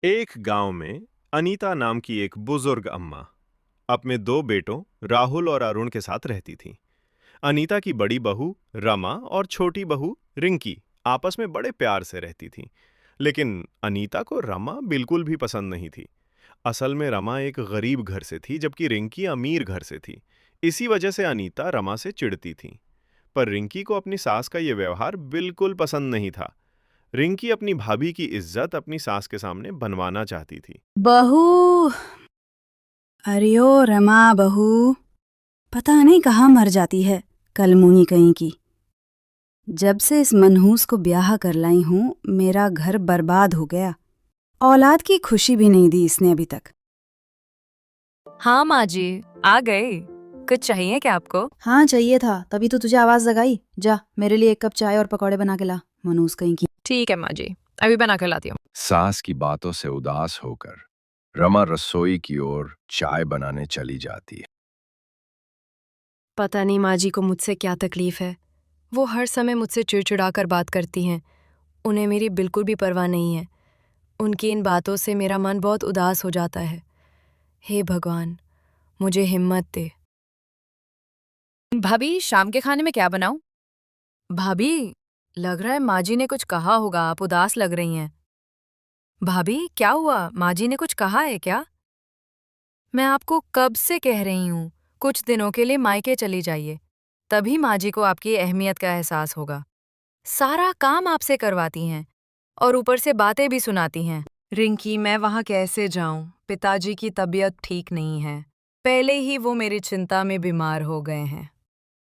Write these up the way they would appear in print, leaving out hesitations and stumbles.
एक गांव में अनीता नाम की एक बुजुर्ग अम्मा अपने दो बेटों राहुल और अरुण के साथ रहती थी। अनीता की बड़ी बहू रमा और छोटी बहू रिंकी आपस में बड़े प्यार से रहती थीं। लेकिन अनीता को रमा बिल्कुल भी पसंद नहीं थी। असल में रमा एक गरीब घर से थी जबकि रिंकी अमीर घर से थी। इसी वजह से अनीता रमा से चिढ़ती थी। पर रिंकी को अपनी सास का ये व्यवहार बिल्कुल पसंद नहीं था। रिंकी अपनी भाभी की इज्जत अपनी सास के सामने बनवाना चाहती थी। बहू। अरे ओ रमा बहू, पता नहीं कहाँ मर जाती है कलमुही कहीं की। जब से इस मनहूस को ब्याह कर लाई हूँ मेरा घर बर्बाद हो गया। औलाद की खुशी भी नहीं दी इसने अभी तक। हाँ माँ जी, आ गए। कुछ चाहिए क्या आपको? हाँ चाहिए था, तभी तो तुझे आवाज लगाई। जा मेरे लिए एक कप चाय और पकौड़े बना के ला, मनहूस कहीं की। ठीक है माँ जी, अभी बना कर लाती हूँ। सास की बातों से उदास होकर रमा रसोई की ओर चाय बनाने चली जाती है। पता नहीं माँ जी को मुझसे क्या तकलीफ है। वो हर समय मुझसे चिड़चिड़ा कर बात करती हैं। उन्हें मेरी बिल्कुल भी परवाह नहीं है। उनकी इन बातों से मेरा मन बहुत उदास हो जाता है। हे भगवान, मुझे हिम्मत दे। भाभी, शाम के खाने में क्या बनाऊं? भाभी, लग रहा है माँ जी ने कुछ कहा होगा, आप उदास लग रही हैं। भाभी, क्या हुआ? माँ जी ने कुछ कहा है क्या? मैं आपको कब से कह रही हूँ, कुछ दिनों के लिए मायके चली जाइए, तभी माँ जी को आपकी अहमियत का एहसास होगा। सारा काम आपसे करवाती हैं और ऊपर से बातें भी सुनाती हैं। रिंकी, मैं वहाँ कैसे जाऊँ? पिताजी की तबीयत ठीक नहीं है। पहले ही वो मेरी चिंता में बीमार हो गए हैं।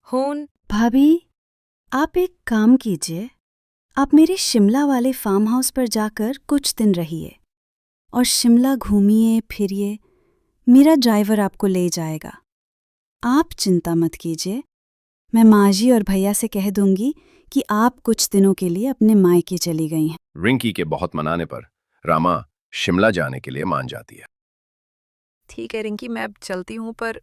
खून। भाभी, आप एक काम कीजिए, आप मेरे शिमला वाले फार्म हाउस पर जाकर कुछ दिन रहिए और शिमला घूमिए फिरिए। मेरा ड्राइवर आपको ले जाएगा। आप चिंता मत कीजिए, मैं माँ जी और भैया से कह दूंगी कि आप कुछ दिनों के लिए अपने मायके चली गई हैं। रिंकी के बहुत मनाने पर रमा शिमला जाने के लिए मान जाती है। ठीक है रिंकी, मैं अब चलती हूँ, पर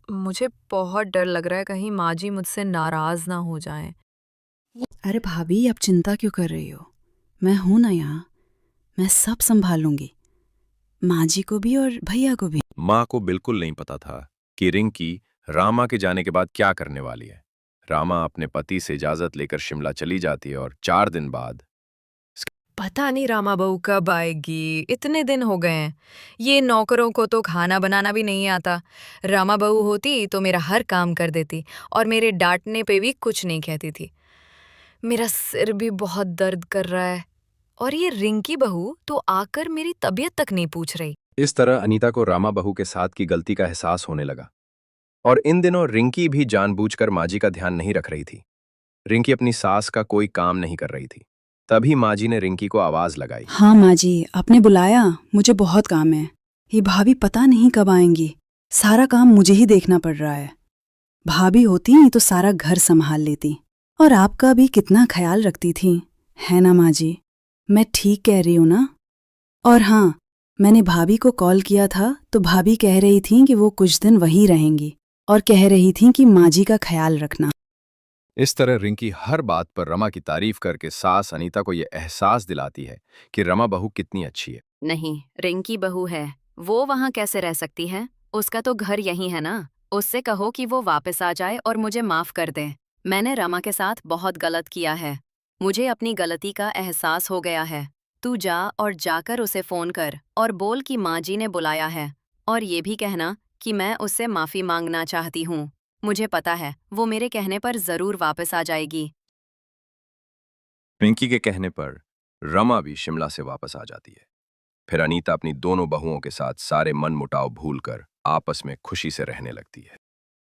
मुझे बहुत डर लग रहा है कहीं माँ जी मुझसे नाराज ना हो जाएं। अरे भाभी, आप चिंता क्यों कर रही हो? मैं हूं ना यहाँ, मैं सब संभालूंगी, माँ जी को भी और भैया को भी। माँ को बिल्कुल नहीं पता था कि रिंकी रामा के जाने के बाद क्या करने वाली है। रामा अपने पति से इजाजत लेकर शिमला चली जाती है और 4 दिन बाद पता नहीं रामा बहू कब आएगी, इतने दिन हो गए हैं। ये नौकरों को तो खाना बनाना भी नहीं आता। रामा बहू होती तो मेरा हर काम कर देती और मेरे डांटने पे भी कुछ नहीं कहती थी। मेरा सिर भी बहुत दर्द कर रहा है और ये रिंकी बहू तो आकर मेरी तबीयत तक नहीं पूछ रही। इस तरह अनीता को रामा बहू के साथ की गलती का एहसास होने लगा और इन दिनों रिंकी भी जानबूझकर माजी का ध्यान नहीं रख रही थी। रिंकी अपनी सास का कोई काम नहीं कर रही थी। तभी माजी ने रिंकी को आवाज लगाई। हाँ माँ जी, आपने बुलाया? मुझे बहुत काम है। ये भाभी पता नहीं कब आएंगी, सारा काम मुझे ही देखना पड़ रहा है। भाभी होती तो सारा घर संभाल लेती और आपका भी कितना ख्याल रखती थी, है ना माँ जी? मैं ठीक कह रही हूँ ना? और हाँ, मैंने भाभी को कॉल किया था तो भाभी कह रही थी कि वो कुछ दिन वहीं रहेंगी और कह रही थी कि माँ जी का ख्याल रखना। इस तरह रिंकी हर बात पर रमा की तारीफ करके सास अनीता को यह एहसास दिलाती है कि रमा बहू कितनी अच्छी है। नहीं, रिंकी बहू है, वो वहाँ कैसे रह सकती है? उसका तो घर यही है ना। उससे कहो कि वो वापस आ जाए और मुझे माफ कर दे। मैंने रमा के साथ बहुत गलत किया है। मुझे अपनी गलती का एहसास हो गया है। तू जा और जाकर उसे फोन कर और बोल कि माँ जी ने बुलाया है, और ये भी कहना कि मैं उससे माफी मांगना चाहती हूँ। मुझे पता है वो मेरे कहने पर जरूर वापस आ जाएगी। रिंकी के कहने पर रमा भी शिमला से वापस आ जाती है। फिर अनीता अपनी दोनों बहुओं के साथ सारे मनमुटाव भूलकर आपस में खुशी से रहने लगती है।